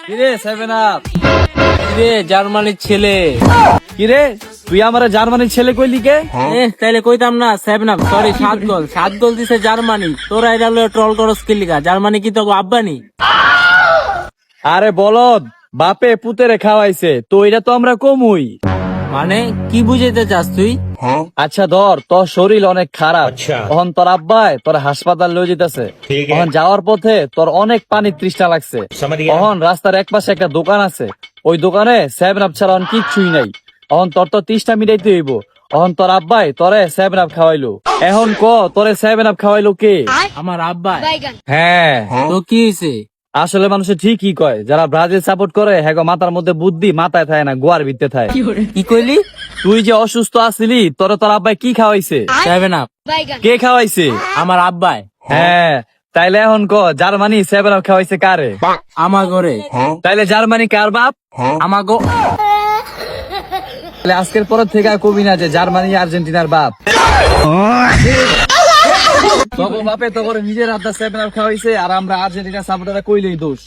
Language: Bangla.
কিরে সেভেন আপ? কিরে জার্মানির ছেলে। কিরে তুই আমার জার্মানির ছেলে কইলি কে? তাইলে কইতাম না 7 আপ, সরি 7 গোল দিছে জার্মানি। তোরা এটা ট্রল করস কি লিগা? জার্মানি কি তো আব্বানি? আরে বলদ, বাপে পুতেরে খাওয়াইছে তো এটা তো আমরা কমুই। মানে কি বুঝাইতে চাস তুই? আচ্ছা ধর, তোর শরীর অনেক খারাপ, তখন তোর আব্বাই তোর হাসপাতাল লয়ে যেতেছে। তখন যাওয়ার পথে তোর অনেক পানির তৃষ্ণা লাগছে। তখন রাস্তার এক পাশে একটা দোকান আছে, ওই দোকানে 7 আপ ছাড়া অন কিচ্ছুই নাই। তখন তোর তো তৃষ্ণা মিটাইতে হইব। তখন তোর আব্বাই তোরে 7 আপ খাওয়াইলো। এখন ক তোরে 7 আপ খাওয়াইলো কে? আমার আব্বা। হ্যাঁ, তো কি হইছে? আসলে মানুষে ঠিকই কয়, যারা ব্রাজিল সাপোর্ট করে হ্যাঁ মাথার মধ্যে বুদ্ধি মাথায় থাকে না, গোয়ার ভিতরে থাকে। কি কইলি? তুই যে অসুস্থ আছিলি, তোর আব্বাই কি খাওয়াইছে? 7 আপ। কে খাওয়াইছে? আমার আব্বাই। হ্যাঁ, তাইলে এখন ক জার্মানি 7 আপ খাওয়াইছে কারে? আমার ঘরে। তাইলে জার্মানি কার বাপ? আমার গো। তাহলে আজকের পর থেকে আর কবি না যে জার্মানি আর্জেন্টিনার বাপ। তখন বাপে তো করে নিজের হাতে 7 আপ খাওয়াইছে, আর আমরা আর্জেন্টিনা সাপোর্টাররা কইলেই দোষ।